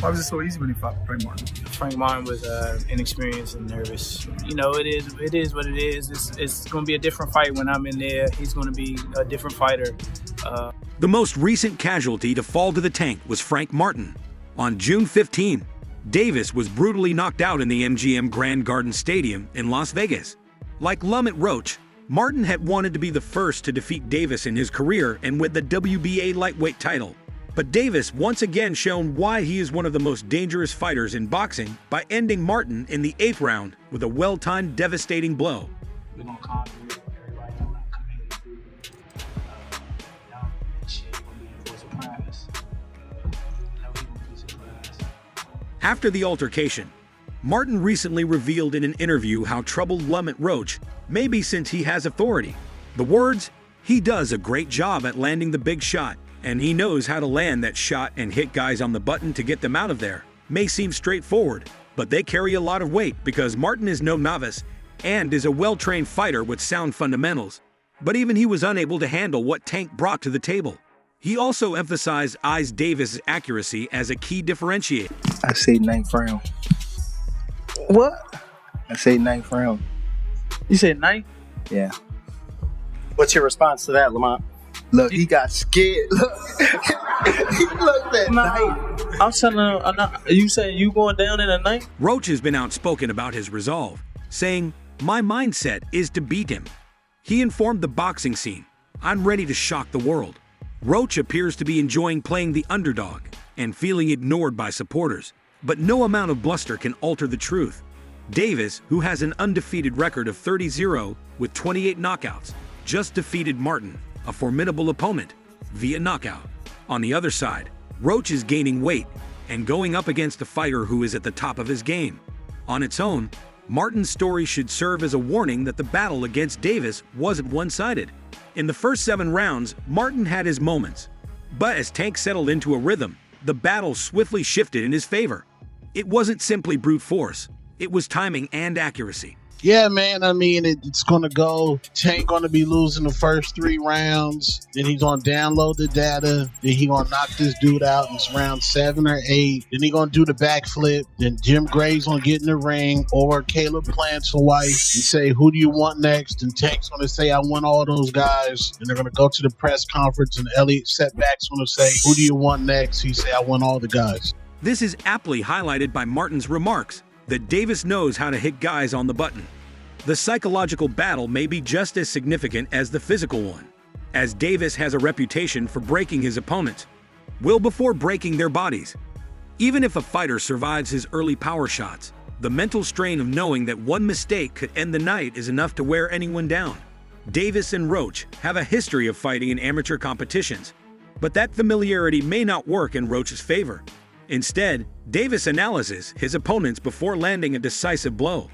Why was it so easy when he fought Frank Martin? Frank Martin was inexperienced and nervous. You know, it is what it is. It's going to be a different fight when I'm in there. He's going to be a different fighter. The most recent casualty to fall to the tank was Frank Martin. On June 15, Davis was brutally knocked out in the MGM Grand Garden Stadium in Las Vegas. Like Lamont Roach, Martin had wanted to be the first to defeat Davis in his career and with the WBA lightweight title. But Davis once again shown why he is one of the most dangerous fighters in boxing by ending Martin in the 8th round with a well-timed, devastating blow. We're going to calm everybody. I'm not coming here to do shit. Going to be for a surprise. I know he's going to be surprised. After the altercation, Martin recently revealed in an interview how troubled Lamont Roach may be since he has authority. The words, "He does a great job at landing the big shot, and he knows how to land that shot and hit guys on the button to get them out of there," may seem straightforward, but they carry a lot of weight because Martin is no novice and is a well-trained fighter with sound fundamentals. But even he was unable to handle what Tank brought to the table. He also emphasized Davis' accuracy as a key differentiator. I say 9th round. What? I say 9th round. You said 9th? Yeah. What's your response to that, Lamont? Look, he got scared. Look, he looked at night. I'm telling him, you saying you going down in a 9th? Roach has been outspoken about his resolve, saying, "My mindset is to beat him." He informed the boxing scene, "I'm ready to shock the world." Roach appears to be enjoying playing the underdog and feeling ignored by supporters, but no amount of bluster can alter the truth. Davis, who has an undefeated record of 30-0 with 28 knockouts, just defeated Martin, a formidable opponent, via knockout. On the other side, Roach is gaining weight and going up against a fighter who is at the top of his game. On its own, Martin's story should serve as a warning that the battle against Davis wasn't one-sided. In the first 7 rounds, Martin had his moments, but as Tank settled into a rhythm, the battle swiftly shifted in his favor. It wasn't simply brute force, it was timing and accuracy. Yeah, man, I mean, it's going to go. Tank going to be losing the first 3 rounds. Then he's going to download the data. Then he going to knock this dude out in round 7 or 8. Then he going to do the backflip. Then Jim Gray's going to get in the ring, or Caleb Plant's wife, and say, "Who do you want next?" And Tank's going to say, "I want all those guys." And they're going to go to the press conference, and Elliot Setback's going to say, "Who do you want next?" He say, "I want all the guys." This is aptly highlighted by Martin's remarks that Davis knows how to hit guys on the button. The psychological battle may be just as significant as the physical one, as Davis has a reputation for breaking his opponents well before breaking their bodies. Even if a fighter survives his early power shots, the mental strain of knowing that one mistake could end the night is enough to wear anyone down. Davis and Roach have a history of fighting in amateur competitions, but that familiarity may not work in Roach's favor. Instead, Davis analyzes his opponents before landing a decisive blow.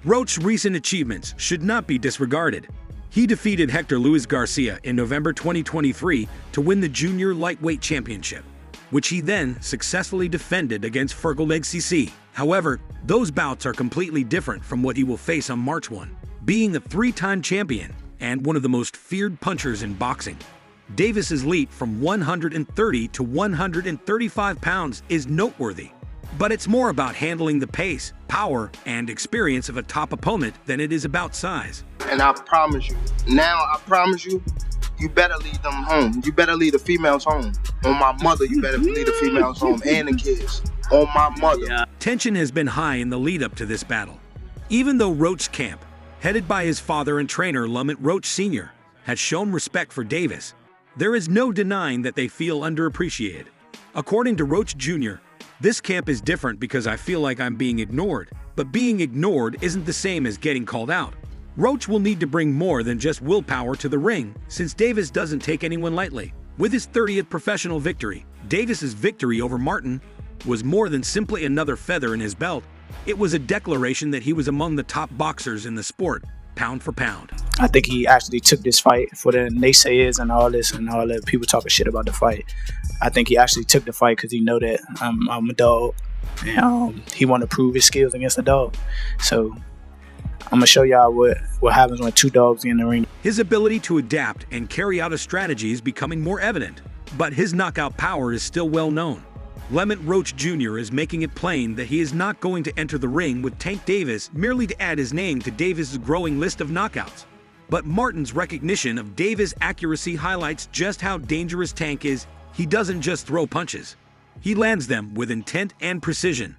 Roach's recent achievements should not be disregarded. He defeated Hector Luis Garcia in November 2023 to win the Junior Lightweight Championship, which he then successfully defended against Fergal CC. However, those bouts are completely different from what he will face on March 1. Being a 3-time champion and one of the most feared punchers in boxing, Davis's leap from 130 to 135 pounds is noteworthy. But it's more about handling the pace, power, and experience of a top opponent than it is about size. And I promise you, you better lead them home. You better lead the females home. On my mother, you better lead the females home and the kids. On my mother. Tension has been high in the lead-up to this battle. Even though Roach's camp, headed by his father and trainer Lamont Roach Sr., has shown respect for Davis, there is no denying that they feel underappreciated. According to Roach Jr., this camp is different because I feel like I'm being ignored, but being ignored isn't the same as getting called out. Roach will need to bring more than just willpower to the ring, since Davis doesn't take anyone lightly. With his 30th professional victory, Davis's victory over Martin was more than simply another feather in his belt. It was a declaration that he was among the top boxers in the sport, pound for pound. I think he actually took this fight for the naysayers and all the people talking shit about the fight. I think he actually took the fight because he know that I'm a dog, and he want to prove his skills against a dog. So I'm gonna show y'all what happens when two dogs get in the ring. His ability to adapt and carry out a strategy is becoming more evident, but his knockout power is still well known. Lamont Roach Jr. is making it plain that he is not going to enter the ring with Tank Davis merely to add his name to Davis's growing list of knockouts. But Martin's recognition of Davis' accuracy highlights just how dangerous Tank is. He doesn't just throw punches. He lands them with intent and precision.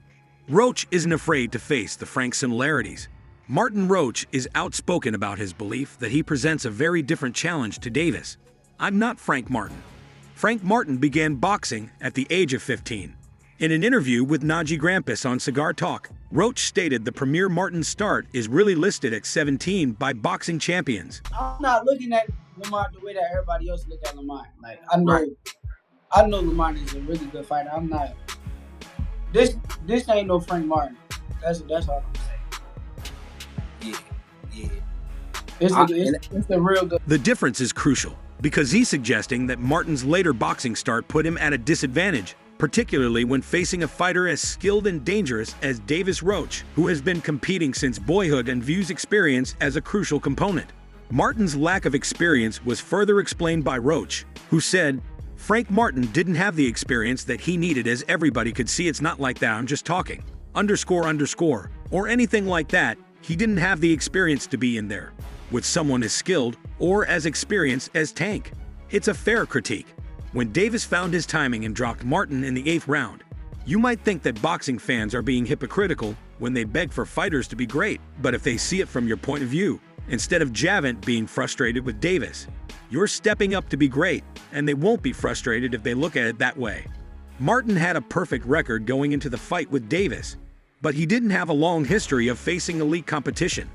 Roach isn't afraid to face the frank similarities. Martin Roach is outspoken about his belief that he presents a very different challenge to Davis. I'm not Frank Martin. Frank Martin began boxing at the age of 15. In an interview with Najee Grampus on Cigar Talk, Roach stated the premier Martin start is really listed at 17 by boxing champions. I'm not looking at Lamont the way that everybody else look at Lamont. Like I know Lamont is a really good fighter. I'm not. This ain't no Frank Martin. That's all I'm saying. Yeah. It's a real good. The difference is crucial because he's suggesting that Martin's later boxing start put him at a disadvantage, particularly when facing a fighter as skilled and dangerous as Davis Roach, who has been competing since boyhood and views experience as a crucial component. Martin's lack of experience was further explained by Roach, who said, Frank Martin didn't have the experience that he needed, as everybody could see it's not like that I'm just talking, __, or anything like that. He didn't have the experience to be in there with someone as skilled or as experienced as Tank. It's a fair critique. When Davis found his timing and dropped Martin in the 8th round, you might think that boxing fans are being hypocritical when they beg for fighters to be great, but if they see it from your point of view, instead of Gervonta being frustrated with Davis, you're stepping up to be great, and they won't be frustrated if they look at it that way. Martin had a perfect record going into the fight with Davis, but he didn't have a long history of facing elite competition.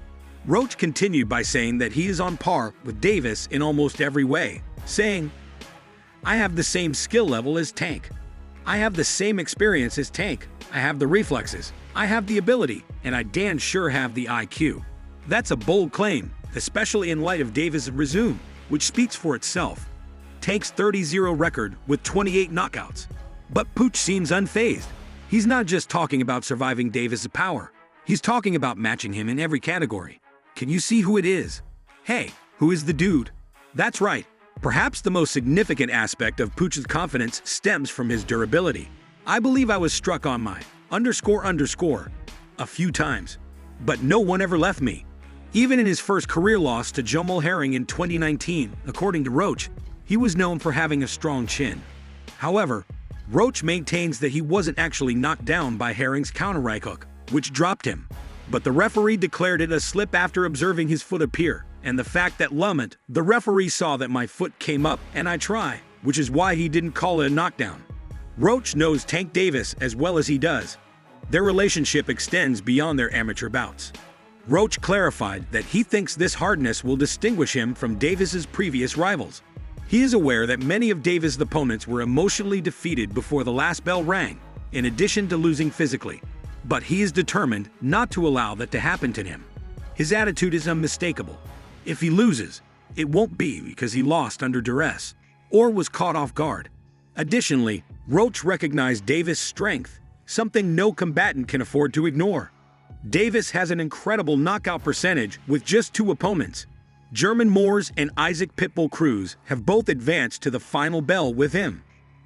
Roach continued by saying that he is on par with Davis in almost every way, saying, I have the same skill level as Tank. I have the same experience as Tank. I have the reflexes. I have the ability, and I damn sure have the IQ. That's a bold claim, especially in light of Davis' resume, which speaks for itself. Tank's 30-0 record with 28 knockouts. But Pooch seems unfazed. He's not just talking about surviving Davis' power. He's talking about matching him in every category. Can you see who it is? Hey, who is the dude? That's right. Perhaps the most significant aspect of Pooch's confidence stems from his durability. I believe I was struck on my __ a few times, but no one ever left me. Even in his first career loss to Jamel Herring in 2019, according to Roach, he was known for having a strong chin. However, Roach maintains that he wasn't actually knocked down by Herring's counter right hook, which dropped him. But the referee declared it a slip after observing his foot appear, and the fact that Lamont, the referee, saw that my foot came up and I try, which is why he didn't call it a knockdown. Roach knows Tank Davis as well as he does. Their relationship extends beyond their amateur bouts. Roach clarified that he thinks this hardness will distinguish him from Davis's previous rivals. He is aware that many of Davis' opponents were emotionally defeated before the last bell rang, in addition to losing physically. But he is determined not to allow that to happen to him. His attitude is unmistakable. If he loses, it won't be because he lost under duress or was caught off guard. Additionally, Roach recognized Davis' strength, something no combatant can afford to ignore. Davis has an incredible knockout percentage with just 2 opponents. German Moores and Isaac Pitbull Cruz have both advanced to the final bell with him.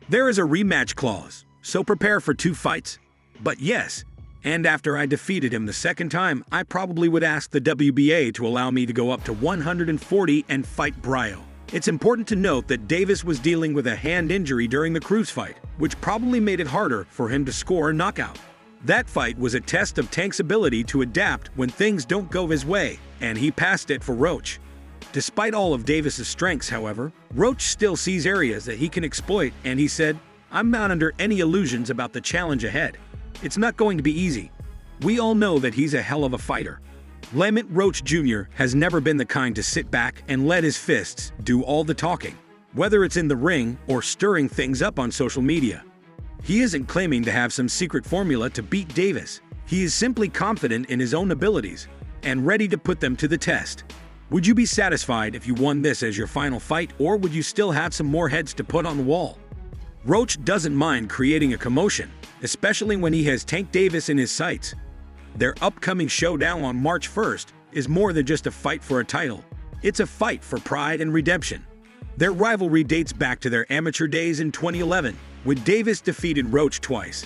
There is a rematch clause, so prepare for 2 fights. But yes, and after I defeated him the second time, I probably would ask the WBA to allow me to go up to 140 and fight Bryo. It's important to note that Davis was dealing with a hand injury during the Cruz fight, which probably made it harder for him to score a knockout. That fight was a test of Tank's ability to adapt when things don't go his way, and he passed it for Roach. Despite all of Davis's strengths, however, Roach still sees areas that he can exploit, and he said, I'm not under any illusions about the challenge ahead. It's not going to be easy. We all know that he's a hell of a fighter. Lamont Roach Jr. has never been the kind to sit back and let his fists do all the talking, whether it's in the ring or stirring things up on social media. He isn't claiming to have some secret formula to beat Davis. He is simply confident in his own abilities and ready to put them to the test. Would you be satisfied if you won this as your final fight, or would you still have some more heads to put on the wall? Roach doesn't mind creating a commotion, especially when he has Tank Davis in his sights. Their upcoming showdown on March 1st is more than just a fight for a title. It's a fight for pride and redemption. Their rivalry dates back to their amateur days in 2011, when Davis defeated Roach twice.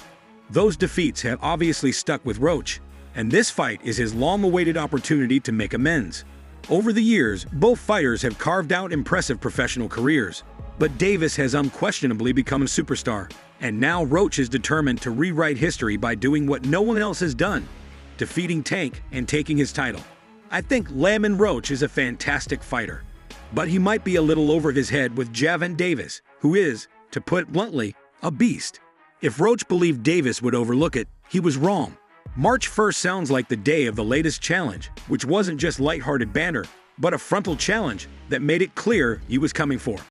Those defeats have obviously stuck with Roach, and this fight is his long-awaited opportunity to make amends. Over the years, both fighters have carved out impressive professional careers, but Davis has unquestionably become a superstar, and now Roach is determined to rewrite history by doing what no one else has done, defeating Tank and taking his title. I think Lamont Roach is a fantastic fighter, but he might be a little over his head with Gervonta Davis, who is, to put it bluntly, a beast. If Roach believed Davis would overlook it, he was wrong. March 1st sounds like the day of the latest challenge, which wasn't just lighthearted banter, but a frontal challenge that made it clear he was coming for